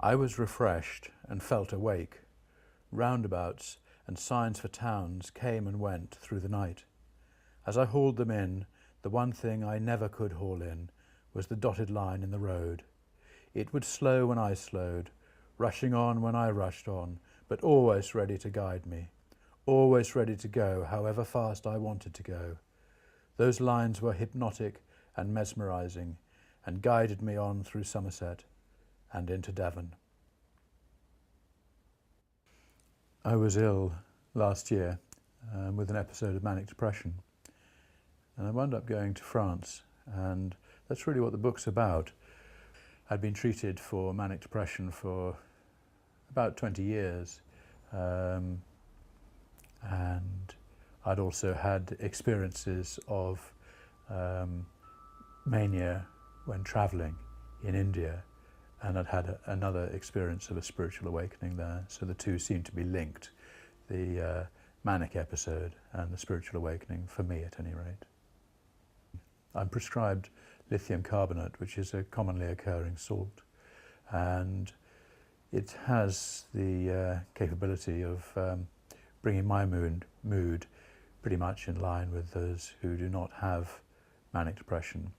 I was refreshed and felt awake. Roundabouts and signs for towns came and went through the night. As I hauled them in, the one thing I never could haul in was the dotted line in the road. It would slow when I slowed, rushing on when I rushed on, but always ready to guide me, always ready to go however fast I wanted to go. Those lines were hypnotic and mesmerising, and guided me on through Somerset and into Devon. I was ill last year with an episode of manic depression, and I wound up going to France, and that's really what the book's about. I'd been treated for manic depression for about 20 years, and I'd also had experiences of mania when travelling in India, and I'd had another experience of a spiritual awakening there, so the two seemed to be linked, the manic episode and the spiritual awakening, for me at any rate. I'm prescribed lithium carbonate, which is a commonly occurring salt, and it has the capability of bringing my mood pretty much in line with those who do not have manic depression.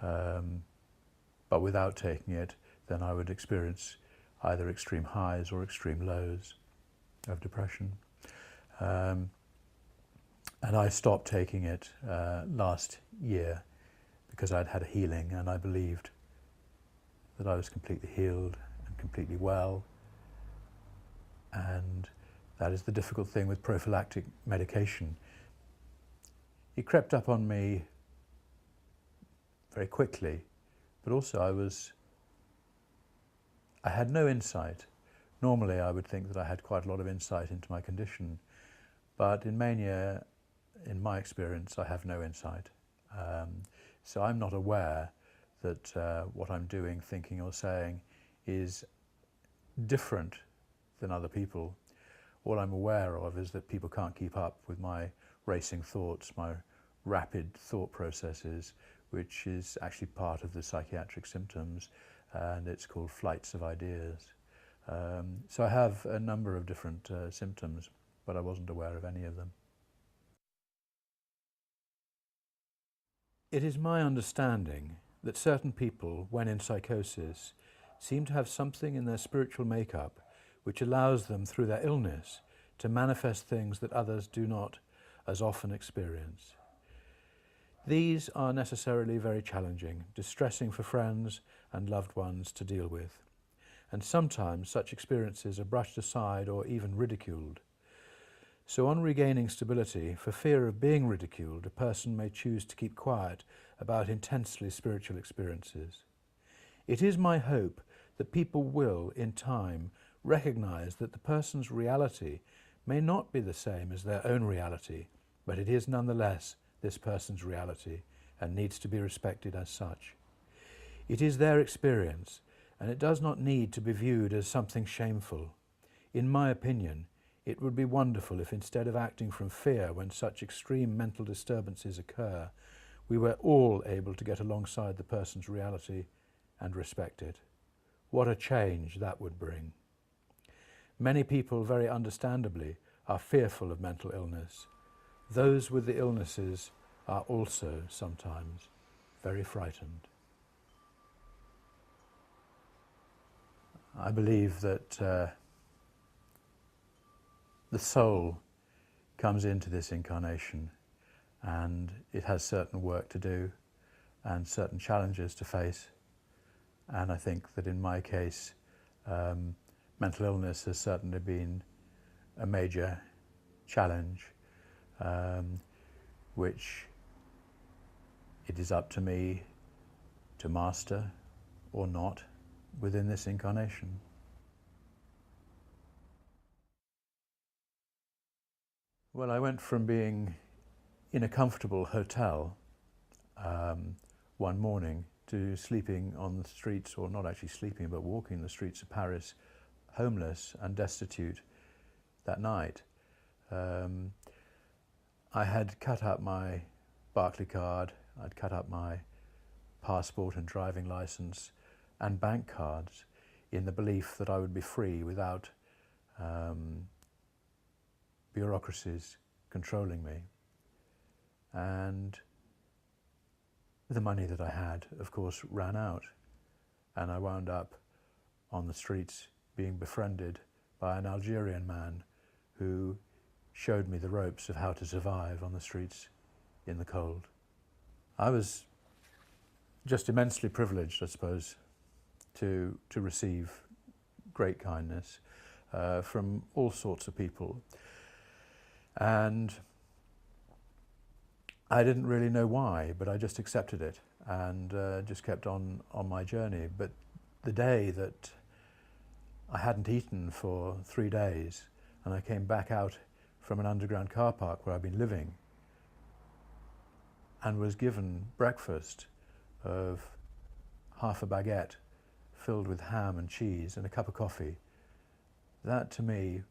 But without taking it, then I would experience either extreme highs or extreme lows of depression. And I stopped taking it last year because I'd had a healing, and I believed that I was completely healed and completely well. And that is the difficult thing with prophylactic medication. It crept up on me very quickly, but also I had no insight. Normally I would think that I had quite a lot of insight into my condition, but in mania, in my experience, I have no insight. So I'm not aware that what I'm doing, thinking or saying is different than other people. All I'm aware of is that people can't keep up with my racing thoughts, my rapid thought processes, which is actually part of the psychiatric symptoms, and it's called flights of ideas. So I have a number of different symptoms, but I wasn't aware of any of them. It is my understanding that certain people, when in psychosis, seem to have something in their spiritual makeup which allows them, through their illness, to manifest things that others do not as often experience. These are necessarily very challenging, distressing for friends and loved ones to deal with, and sometimes such experiences are brushed aside or even ridiculed. So on regaining stability, for fear of being ridiculed, a person may choose to keep quiet about intensely spiritual experiences. It is my hope that people will, in time, recognize that the person's reality may not be the same as their own reality, but it is nonetheless this person's reality and needs to be respected as such. It is their experience, and it does not need to be viewed as something shameful. In my opinion, it would be wonderful if, instead of acting from fear when such extreme mental disturbances occur, we were all able to get alongside the person's reality and respect it. What a change that would bring. Many people, very understandably, are fearful of mental illness. Those with the illnesses are also sometimes very frightened. I believe that the soul comes into this incarnation, and it has certain work to do and certain challenges to face. And I think that in my case, mental illness has certainly been a major challenge, which it is up to me to master or not within this incarnation. Well, I went from being in a comfortable hotel one morning to sleeping on the streets, or not actually sleeping, but walking the streets of Paris, homeless and destitute that night. I had cut up my Barclay card, I'd cut up my passport and driving license and bank cards in the belief that I would be free without bureaucracies controlling me. And the money that I had, of course, ran out, and I wound up on the streets being befriended by an Algerian man who showed me the ropes of how to survive on the streets in the cold. I was just immensely privileged, I suppose, to receive great kindness from all sorts of people. And I didn't really know why, but I just accepted it and just kept on my journey. But the day that I hadn't eaten for 3 days and I came back out from an underground car park where I'd been living and was given breakfast of half a baguette filled with ham and cheese and a cup of coffee, that to me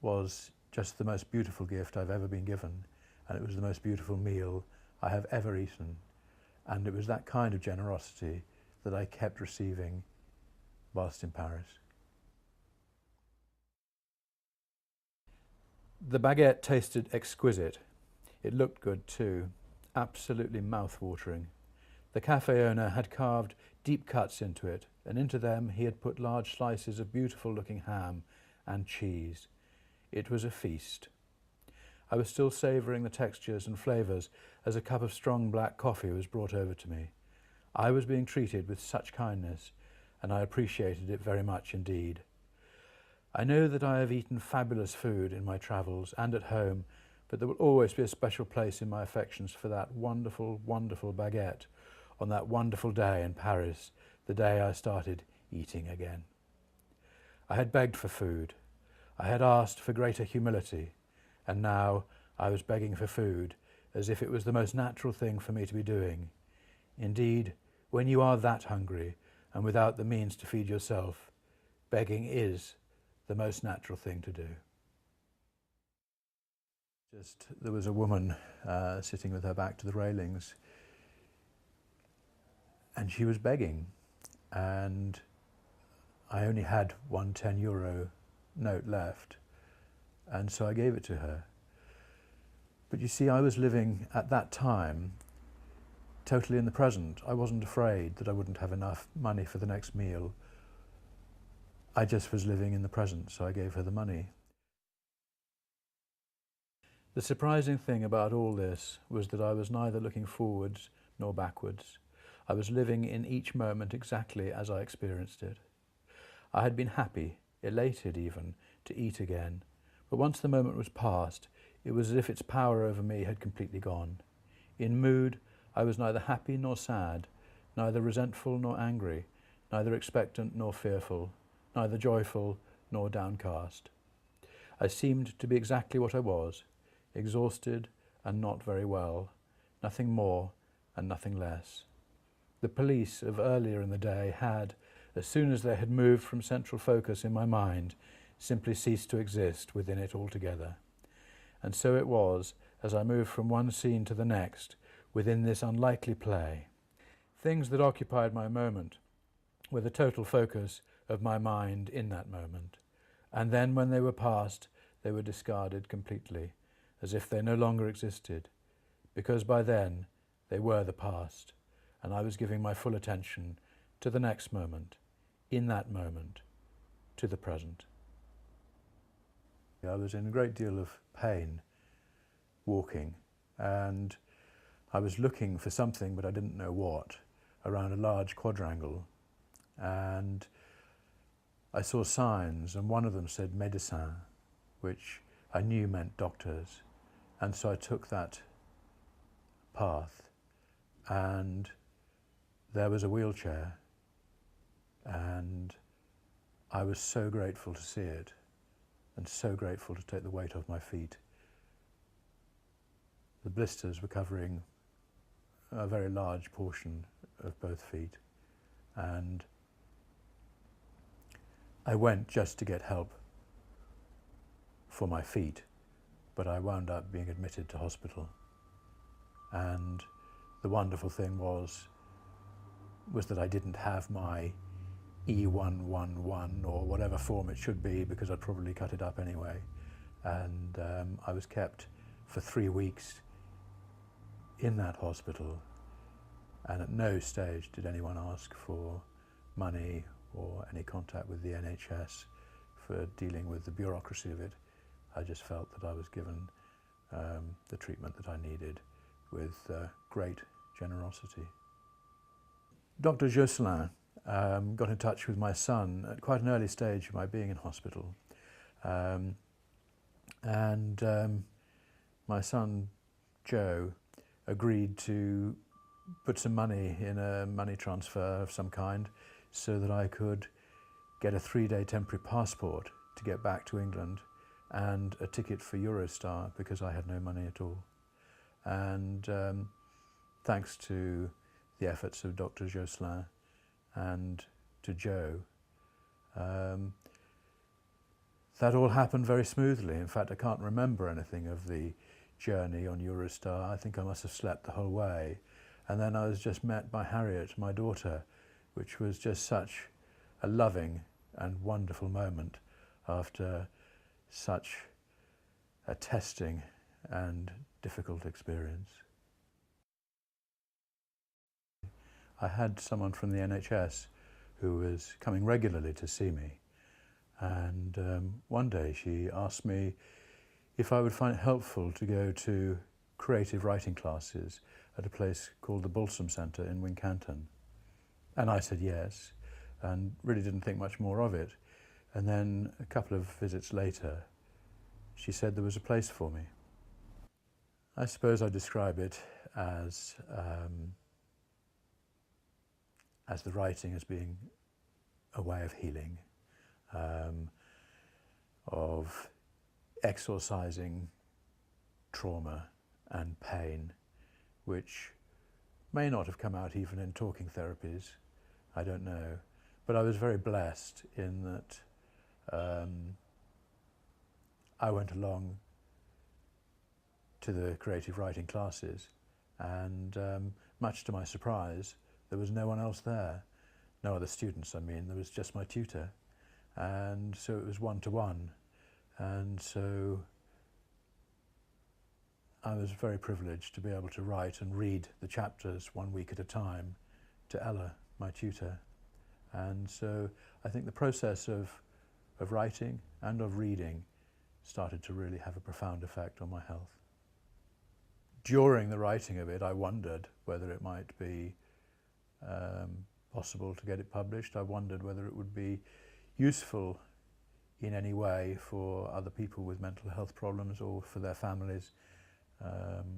was just the most beautiful gift I've ever been given, and it was the most beautiful meal I have ever eaten. And it was that kind of generosity that I kept receiving whilst in Paris. The baguette tasted exquisite. It looked good too, absolutely mouth-watering. The cafe owner had carved deep cuts into it, and into them he had put large slices of beautiful-looking ham and cheese. It was a feast. I was still savouring the textures and flavours as a cup of strong black coffee was brought over to me. I was being treated with such kindness, and I appreciated it very much indeed. I know that I have eaten fabulous food in my travels and at home, but there will always be a special place in my affections for that wonderful, wonderful baguette on that wonderful day in Paris, the day I started eating again. I had begged for food. I had asked for greater humility, and now I was begging for food as if it was the most natural thing for me to be doing. Indeed, when you are that hungry and without the means to feed yourself, begging is the most natural thing to do. There was a woman sitting with her back to the railings, and she was begging, and I only had one €10 note left, and so I gave it to her. But you see, I was living at that time totally in the present. I wasn't afraid that I wouldn't have enough money for the next meal. I just was living in the present, so I gave her the money. The surprising thing about all this was that I was neither looking forwards nor backwards. I was living in each moment exactly as I experienced it. I had been happy, elated even, to eat again, but once the moment was past, it was as if its power over me had completely gone. In mood, I was neither happy nor sad, neither resentful nor angry, neither expectant nor fearful, neither joyful nor downcast. I seemed to be exactly what I was, exhausted and not very well, nothing more and nothing less. The police of earlier in the day had, as soon as they had moved from central focus in my mind, simply ceased to exist within it altogether. And so it was, as I moved from one scene to the next, within this unlikely play. Things that occupied my moment were the total focus of my mind in that moment, and then when they were past, they were discarded completely, as if they no longer existed, because by then they were the past, and I was giving my full attention to the next moment, in that moment, to the present. I was in a great deal of pain walking, and I was looking for something, but I didn't know what, around a large quadrangle, and I saw signs, and one of them said médecin, which I knew meant doctors, and so I took that path, and there was a wheelchair, and I was so grateful to see it, and so grateful to take the weight off my feet. The blisters were covering a very large portion of both feet, and I went just to get help for my feet, but I wound up being admitted to hospital. And the wonderful thing was that I didn't have my E111 or whatever form it should be, because I'd probably cut it up anyway. And I was kept for 3 weeks in that hospital, and at no stage did anyone ask for money or any contact with the NHS for dealing with the bureaucracy of it. I just felt that I was given the treatment that I needed with great generosity. Dr. Jocelyn got in touch with my son at quite an early stage of my being in hospital. My son, Joe, agreed to put some money in a money transfer of some kind so that I could get a 3-day temporary passport to get back to England and a ticket for Eurostar because I had no money at all. And thanks to the efforts of Dr. Jocelyn and to Joe, that all happened very smoothly. In fact, I can't remember anything of the journey on Eurostar. I think I must have slept the whole way. And then I was just met by Harriet, my daughter, which was just such a loving and wonderful moment after such a testing and difficult experience. I had someone from the NHS who was coming regularly to see me, and one day she asked me if I would find it helpful to go to creative writing classes at a place called the Balsam Centre in Wincanton. And I said yes, and really didn't think much more of it. And then a couple of visits later, she said there was a place for me. I suppose I describe it as the writing as being a way of healing, of exorcising trauma and pain, which may not have come out even in talking therapies, I don't know. But I was very blessed in that I went along to the creative writing classes, and much to my surprise, there was no one else there. No other students, I mean. There was just my tutor. And so it was one-to-one. And so I was very privileged to be able to write and read the chapters 1 week at a time to Ella, my tutor. And so I think the process of writing and of reading started to really have a profound effect on my health. During the writing of it, I wondered whether it might be possible to get it published. I wondered whether it would be useful in any way for other people with mental health problems or for their families,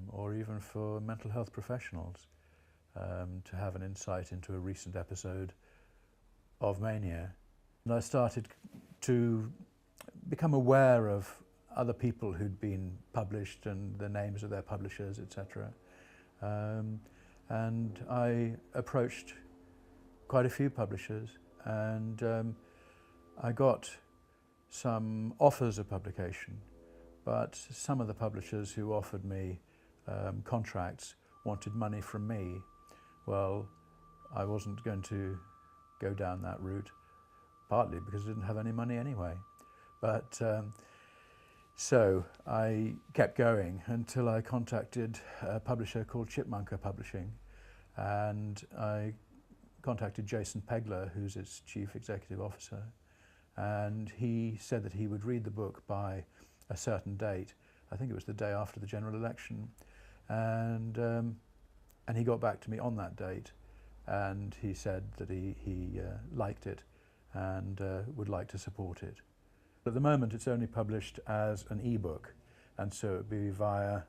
or even for mental health professionals, to have an insight into a recent episode of mania. And I started to become aware of other people who'd been published and the names of their publishers, etc. And I approached quite a few publishers, and I got some offers of publication, but some of the publishers who offered me contracts wanted money from me. Well, I wasn't going to go down that route, partly because I didn't have any money anyway. But so I kept going until I contacted a publisher called Chipmunker Publishing, and I contacted Jason Pegler, who's its chief executive officer, and he said that he would read the book by a certain date. I think it was the day after the general election, and he got back to me on that date, and he said that he liked it and would like to support it. At the moment it's only published as an e-book, and so it would be via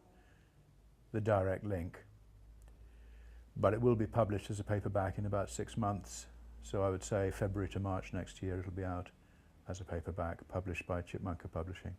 the direct link. But it will be published as a paperback in about 6 months, so I would say February to March next year it'll be out as a paperback published by Chipmunker Publishing.